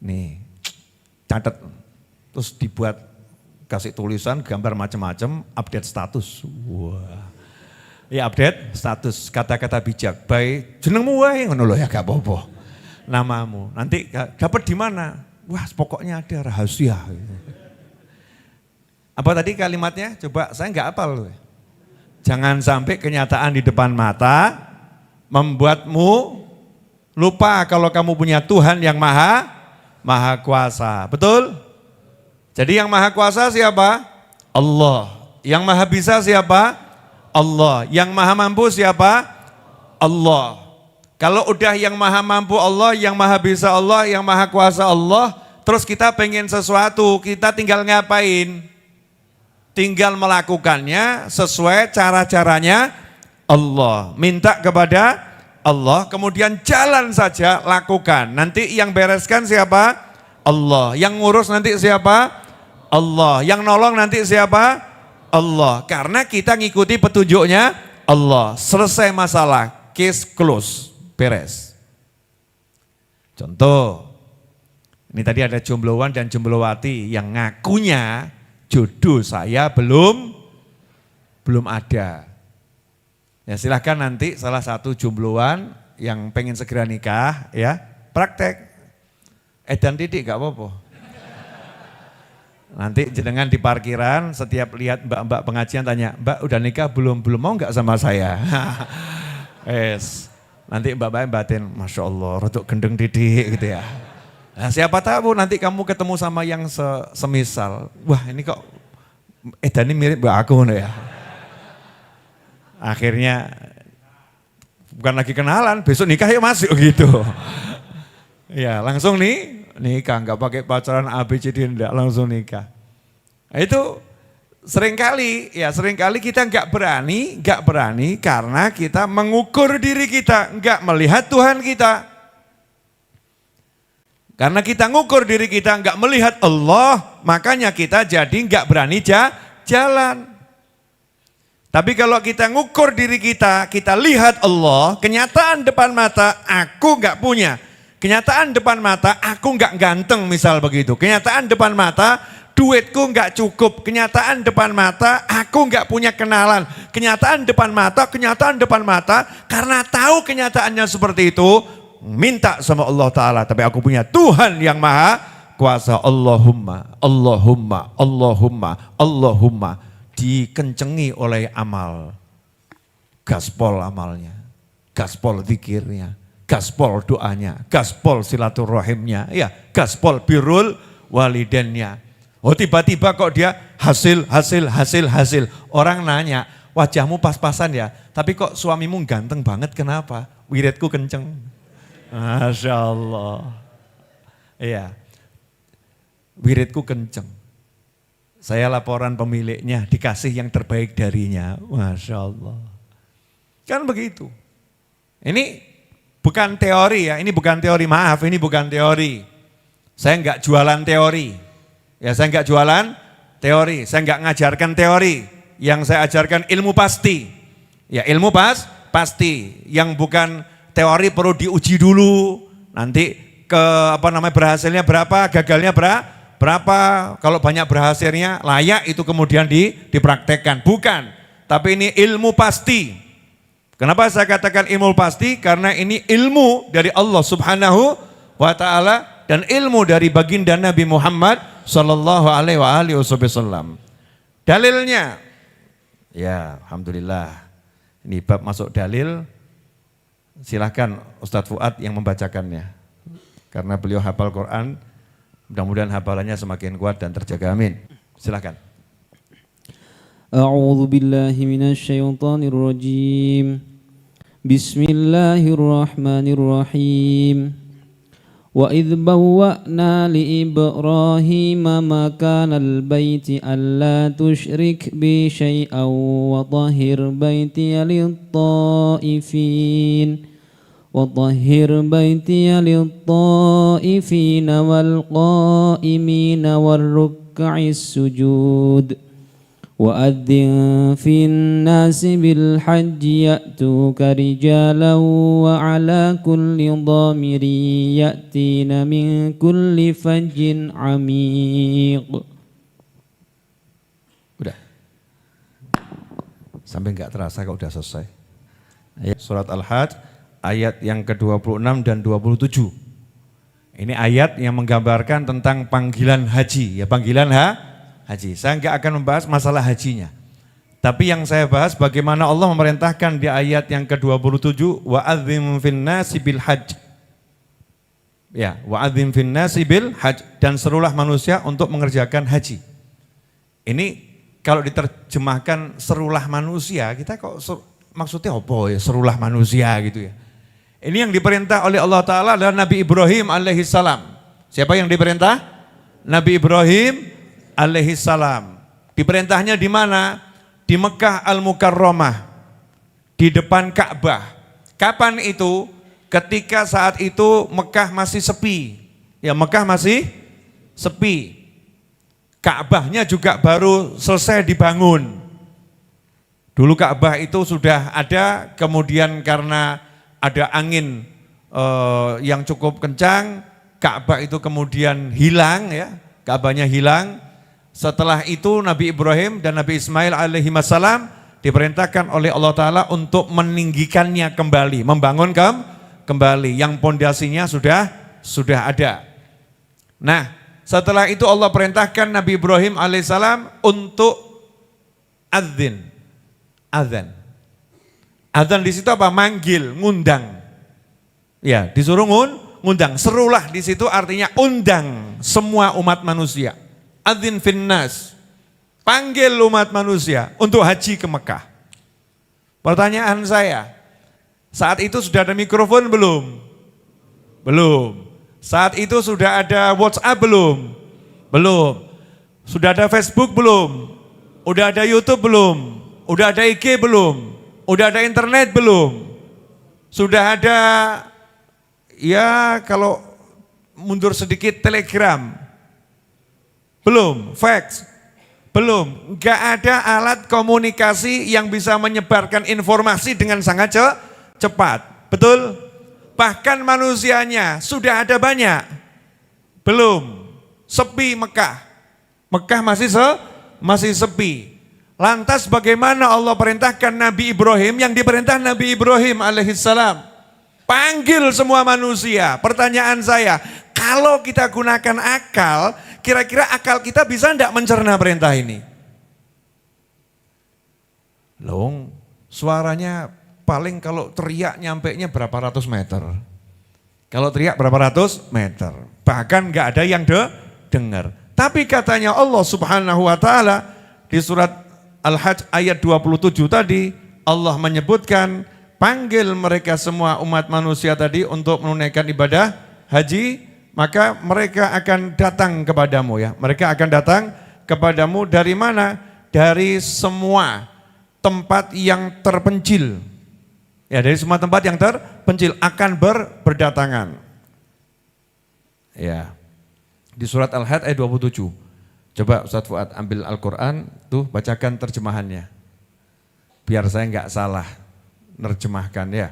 Nih, catat. Terus dibuat, kasih tulisan, gambar macam-macam, update status. Wah. Ya update status, kata-kata bijak. Baik, jenengmu wae ngono lho ya gak apa-apa. Namamu. Nanti dapat di mana? Wah, pokoknya ada rahasia. Apa tadi kalimatnya? Coba saya nggak hafal loh. Jangan sampai kenyataan di depan mata membuatmu lupa kalau kamu punya Tuhan yang maha kuasa. Betul? Jadi yang maha kuasa siapa? Allah. Yang maha bisa siapa? Allah. Yang maha mampu siapa? Allah. Kalau udah yang maha mampu Allah, yang maha bisa Allah, yang maha kuasa Allah, terus kita pengen sesuatu, kita tinggal ngapain? Tinggal melakukannya sesuai cara-caranya Allah. Minta kepada Allah, kemudian jalan saja lakukan. Nanti yang bereskan siapa? Allah. Yang ngurus nanti siapa? Allah. Yang nolong nanti siapa? Allah. Karena kita ngikuti petunjuknya Allah. Selesai masalah, case close, beres. Contoh, ini tadi ada jombloan dan jomblowati yang ngakunya jodoh saya belum ada. Ya silahkan nanti salah satu jombloan yang pengen segera nikah ya praktek. Edan titik gak apa-apa. Nanti jenengan di parkiran setiap lihat mbak-mbak pengajian tanya, Mbak udah nikah belum mau gak sama saya? Nanti mbak-mbak batin, Masya Allah rotok gendeng titik gitu ya. Nah, siapa tahu nanti kamu ketemu sama yang semisal. Wah ini kok Edan ini mirip mbak aku ya. Akhirnya bukan lagi kenalan, besok nikah ya masuk gitu. Ya langsung nikah, nggak pakai pacaran ABCD, enggak langsung nikah. Nah, itu seringkali kita nggak berani karena kita mengukur diri kita, nggak melihat Tuhan kita. Karena kita ngukur diri kita nggak melihat Allah, makanya kita jadi nggak berani jalan. Tapi kalau kita ngukur diri kita lihat Allah, kenyataan depan mata aku nggak punya. Kenyataan depan mata aku nggak ganteng misal begitu. Kenyataan depan mata duitku nggak cukup. Kenyataan depan mata aku nggak punya kenalan. Kenyataan depan mata karena tahu kenyataannya seperti itu. Minta sama Allah Ta'ala, tapi aku punya Tuhan yang maha kuasa. Allahumma dikencengi oleh amal, gaspol amalnya, gaspol zikirnya, gaspol doanya, gaspol silaturahimnya, ya gaspol birrul walidennya. Oh tiba-tiba kok dia hasil. Orang nanya, wajahmu pas-pasan ya, tapi kok suamimu ganteng banget, kenapa? Wiridku kenceng. Masya Allah. Iya. Wiridku kenceng. Saya laporan pemiliknya, dikasih yang terbaik darinya. Masya Allah. Kan begitu. Ini bukan teori ya, ini bukan teori, maaf ini bukan teori. Saya enggak jualan teori. Ya saya enggak jualan teori, saya enggak ngajarkan teori. Yang saya ajarkan ilmu pasti. Ya ilmu pasti. Yang bukan teori perlu diuji dulu, nanti berhasilnya berapa, gagalnya berapa, kalau banyak berhasilnya layak itu kemudian dipraktekkan, bukan. Tapi ini ilmu pasti. Kenapa saya katakan ilmu pasti? Karena ini ilmu dari Allah Subhanahu wa Ta'ala dan ilmu dari baginda Nabi Muhammad sallallahu alaihi wasallam. Dalilnya, ya alhamdulillah, ini bab masuk dalil. Silahkan Ustadz Fuad yang membacakannya. Karena beliau hafal Quran, mudah-mudahan hafalannya semakin kuat dan terjaga, amin. Silahkan. A'udzu billahi minasyaitonir rajim. Bismillahirrahmanirrahim. Wa idh bawwa'na li Ibrahima makanal baiti alla tusyrik bi syai'an wa tahhir baitiya lit-ta'ifin. وطهر بيتي للطائفين والقائمين والركع السجود وأذن في الناس بالحج يأتوك رجالا وعلى كل ضامر يأتين من كل فج عميق. Udah. Sampai nggak terasa kalau udah selesai. Surat Al-Hajj ayat yang ke-26 dan 27. Ini ayat yang menggambarkan tentang panggilan haji, ya panggilan haji. Saya nggak akan membahas masalah hajinya. Tapi yang saya bahas bagaimana Allah memerintahkan di ayat yang ke-27 wa'adzim finnasi bil hajj. Ya, wa'adzim finnasi bil hajj, dan serulah manusia untuk mengerjakan haji. Ini kalau diterjemahkan serulah manusia, kita kok maksudnya apa ya serulah manusia gitu ya. Ini yang diperintah oleh Allah Ta'ala adalah Nabi Ibrahim alaihissalam. Siapa yang diperintah? Nabi Ibrahim alaihissalam. Diperintahnya di mana? Di Mekah Al-Mukarramah, di depan Ka'bah. Kapan itu? Ketika saat itu Mekah masih sepi. Ya, Mekah masih sepi. Ka'bahnya juga baru selesai dibangun. Dulu Ka'bah itu sudah ada, kemudian karena ada angin yang cukup kencang, Ka'bah itu kemudian hilang, ya, Ka'bahnya hilang. Setelah itu Nabi Ibrahim dan Nabi Ismail alaihi wassalam diperintahkan oleh Allah Ta'ala untuk meninggikannya kembali, membangun kembali, yang pondasinya sudah ada. Nah, setelah itu Allah perintahkan Nabi Ibrahim alaihissalam untuk adzan. Adzan di situ apa? Manggil, ngundang. Ya, disuruh ngundang. Serulah di situ artinya undang semua umat manusia. Adzin finnas. Panggil umat manusia untuk haji ke Mekah. Pertanyaan saya, saat itu sudah ada mikrofon belum? Belum. Saat itu sudah ada WhatsApp belum? Belum. Sudah ada Facebook belum? Udah ada YouTube belum? Udah ada IG belum? Udah ada internet belum? Sudah ada, ya kalau mundur sedikit, Telegram? Belum. Fax? Belum. Enggak ada alat komunikasi yang bisa menyebarkan informasi dengan sangat cepat. Betul? Bahkan manusianya sudah ada banyak. Belum. Sepi Mekah. Mekah masih sepi. Lantas bagaimana Allah perintahkan Nabi Ibrahim, yang diperintah Nabi Ibrahim alaihissalam? Panggil semua manusia. Pertanyaan saya, kalau kita gunakan akal, kira-kira akal kita bisa enggak mencerna perintah ini? Loh, suaranya paling kalau teriak nyampainya berapa ratus meter. Kalau teriak berapa ratus meter. Bahkan enggak ada yang dengar. Tapi katanya Allah Subhanahu wa taala di surat Al-Hajj ayat 27 tadi, Allah menyebutkan panggil mereka semua umat manusia tadi untuk menunaikan ibadah haji, maka mereka akan datang kepadamu, ya. Mereka akan datang kepadamu dari mana? Dari semua tempat yang terpencil. Ya, dari semua tempat yang terpencil akan berdatangan. Ya. Di surat Al-Hajj ayat 27. Coba Ustaz Fuad ambil Al-Quran, tuh bacakan terjemahannya. Biar saya enggak salah nerjemahkan, ya.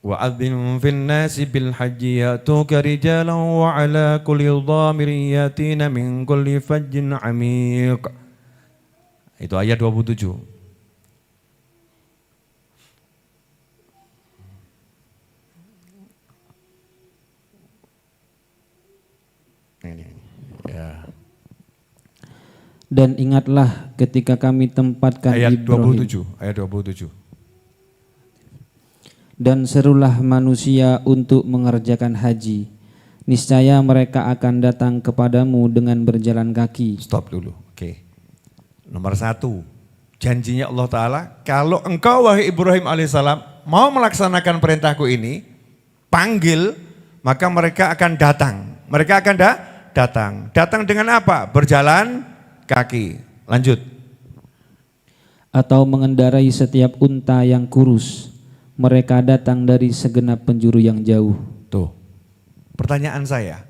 Wa'adzim fin nasi bil hajji ya'tuka rijalan wa ala kulli dhamirin yatina min kulli fajjin 'amiq. Itu ayat 27. Ya. Dan ingatlah ketika kami tempatkan ayat Ibrahim. 27, ayat 27. Dan serulah manusia untuk mengerjakan haji. Niscaya mereka akan datang kepadamu dengan berjalan kaki. Stop dulu, oke. Nomor 1, janjinya Allah Ta'ala, kalau engkau wahai Ibrahim alaihissalam mau melaksanakan perintahku ini, panggil, maka mereka akan datang. Mereka akan datang. Datang dengan apa? Berjalan kaki. Lanjut. Atau mengendarai setiap unta yang kurus. Mereka datang dari segenap penjuru yang jauh. Tuh, pertanyaan saya,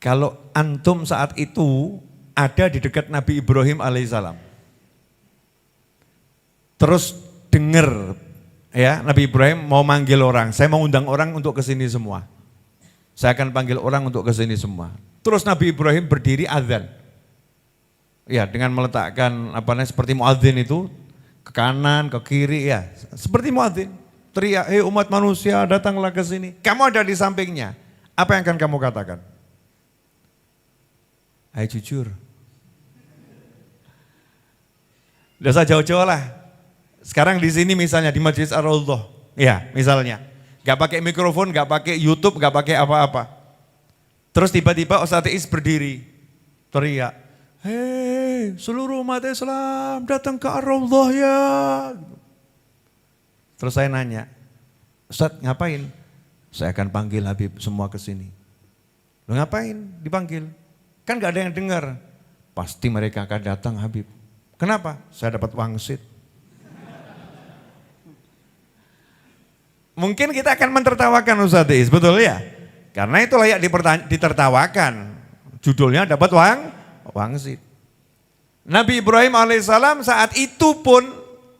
Kalau antum saat itu ada di dekat Nabi Ibrahim alaihissalam. Terus dengar ya Nabi Ibrahim mau manggil orang, saya mau undang orang untuk ke sini semua. Saya akan panggil orang untuk ke sini semua. Terus Nabi Ibrahim berdiri azan. Ya, dengan meletakkan seperti muadzin itu ke kanan, ke kiri ya, seperti muadzin. Teriak, "Hei umat manusia, datanglah ke sini." Kamu ada di sampingnya. Apa yang akan kamu katakan? Ayo jujur. Udah usah jauh-jauh lah. Sekarang di sini misalnya di Masjid Ar-Raudhah, ya misalnya, gak pakai mikrofon, gak pakai YouTube, gak pakai apa-apa. Terus tiba-tiba Ustaz Is berdiri, teriak, "Hei seluruh umat Islam datang ke Ar-Raudhah ya." Terus saya nanya, "Ustaz ngapain?" "Saya akan panggil Habib semua ke sini." "Lu ngapain dipanggil? Kan gak ada yang dengar." "Pasti mereka akan datang Habib." "Kenapa?" "Saya dapat wangsit." Mungkin kita akan mentertawakan Ustaz Is, betul ya? Karena itu layak ditertawakan. Judulnya dapat wangsit. Nabi Ibrahim alaihissalam saat itu pun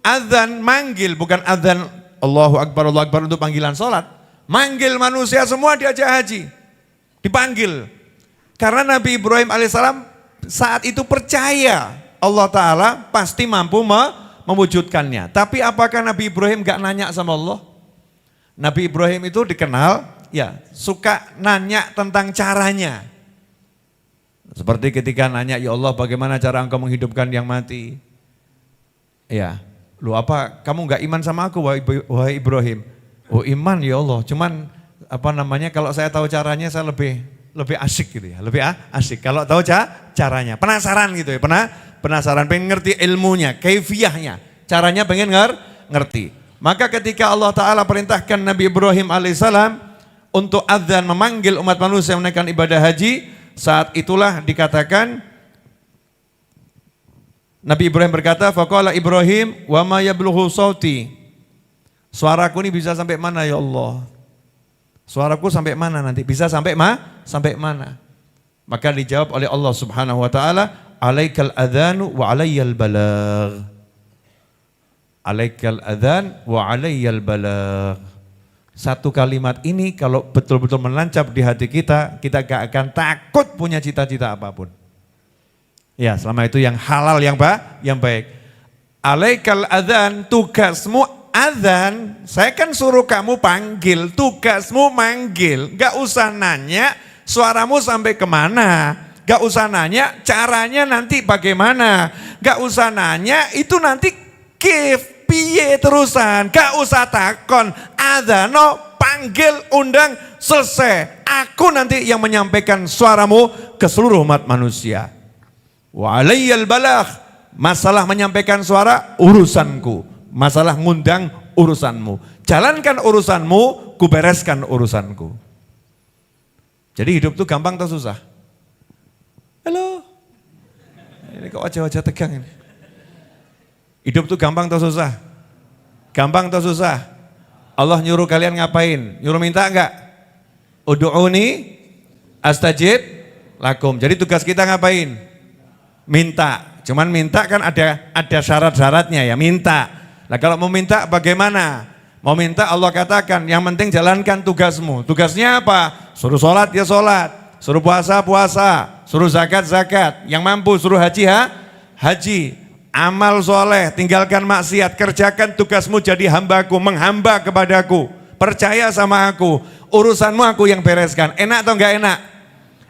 azan manggil, bukan azan Allahu Akbar untuk panggilan sholat. Manggil manusia semua diajak haji. Dipanggil. Karena Nabi Ibrahim alaihissalam saat itu percaya Allah Ta'ala pasti mampu mewujudkannya. Tapi apakah Nabi Ibrahim gak nanya sama Allah? Nabi Ibrahim itu dikenal ya suka nanya tentang caranya. Seperti ketika nanya, "Ya Allah bagaimana cara engkau menghidupkan yang mati?" Ya, "Lu apa kamu gak iman sama aku wahai Ibrahim?" "Oh iman ya Allah, cuman kalau saya tahu caranya saya lebih asik gitu ya, lebih asik kalau tahu caranya, penasaran gitu ya, penasaran pengen ngerti ilmunya, kaifiyahnya, caranya pengen ngerti. Maka ketika Allah Ta'ala perintahkan Nabi Ibrahim alaihissalam untuk adzan memanggil umat manusia menaikkan ibadah haji, saat itulah dikatakan Nabi Ibrahim berkata, "Faqala Ibrahim wa ma yablughu sauti." Suaraku ini bisa sampai mana ya Allah? Suaraku sampai mana nanti? Bisa sampai mana? Maka dijawab oleh Allah Subhanahu wa taala, "Alaikal adzanu wa alayyal balagh." Alaikal adzan wa alayyal balagh. Satu kalimat ini kalau betul-betul menancap di hati kita gak akan takut punya cita-cita apapun. Ya, selama itu yang halal yang baik. Alaikal adzan, tugasmu adzan. Saya kan suruh kamu panggil, tugasmu manggil. Gak usah nanya suaramu sampai kemana. Gak usah nanya caranya nanti bagaimana. Gak usah nanya itu nanti piye terusan, gak usah takon, adzano, panggil, undang, selesai. Aku nanti yang menyampaikan suaramu ke seluruh umat manusia. Wa alayyal balagh, masalah menyampaikan suara urusanku, masalah ngundang urusanmu. Jalankan urusanmu, kubereskan urusanku. Jadi hidup tuh gampang atau susah? Halo, ini kok wajah-wajah tegang ini. Hidup tuh gampang atau susah? Gampang atau susah? Allah nyuruh kalian ngapain? Nyuruh minta enggak? Ud'uni astajib lakum. Jadi tugas kita ngapain? Minta. Cuman minta kan ada syarat-syaratnya ya, minta. Nah kalau mau minta bagaimana? Mau minta Allah katakan, yang penting jalankan tugasmu. Tugasnya apa? Suruh sholat ya sholat, suruh puasa puasa, suruh zakat zakat. Yang mampu suruh haji haji. Amal soleh, tinggalkan maksiat, kerjakan tugasmu jadi hambaku, menghamba kepadaku, percaya sama aku, urusanmu aku yang bereskan. Enak atau enggak enak?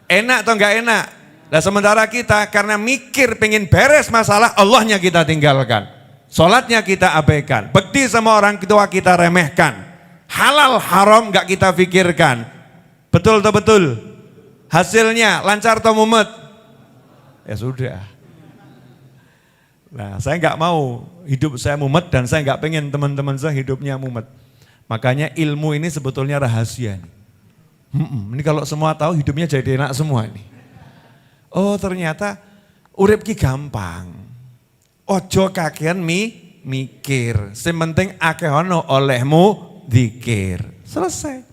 Enak atau enggak enak? Nah sementara kita karena mikir pengen beres masalah, Allahnya kita tinggalkan, sholatnya kita abaikan, bekti sama orang tua kita remehkan, halal haram enggak kita pikirkan. Betul atau betul? Hasilnya lancar atau mumet? Ya sudah. Nah saya nggak mau hidup saya mumet dan saya nggak pengen teman-teman saya hidupnya mumet. Makanya ilmu ini sebetulnya rahasia nih. Ini kalau semua tahu hidupnya jadi enak semua nih. Oh ternyata urip ki gampang. Ojo kakean mikir. Sementing akeh ono olehmu zikir. Selesai.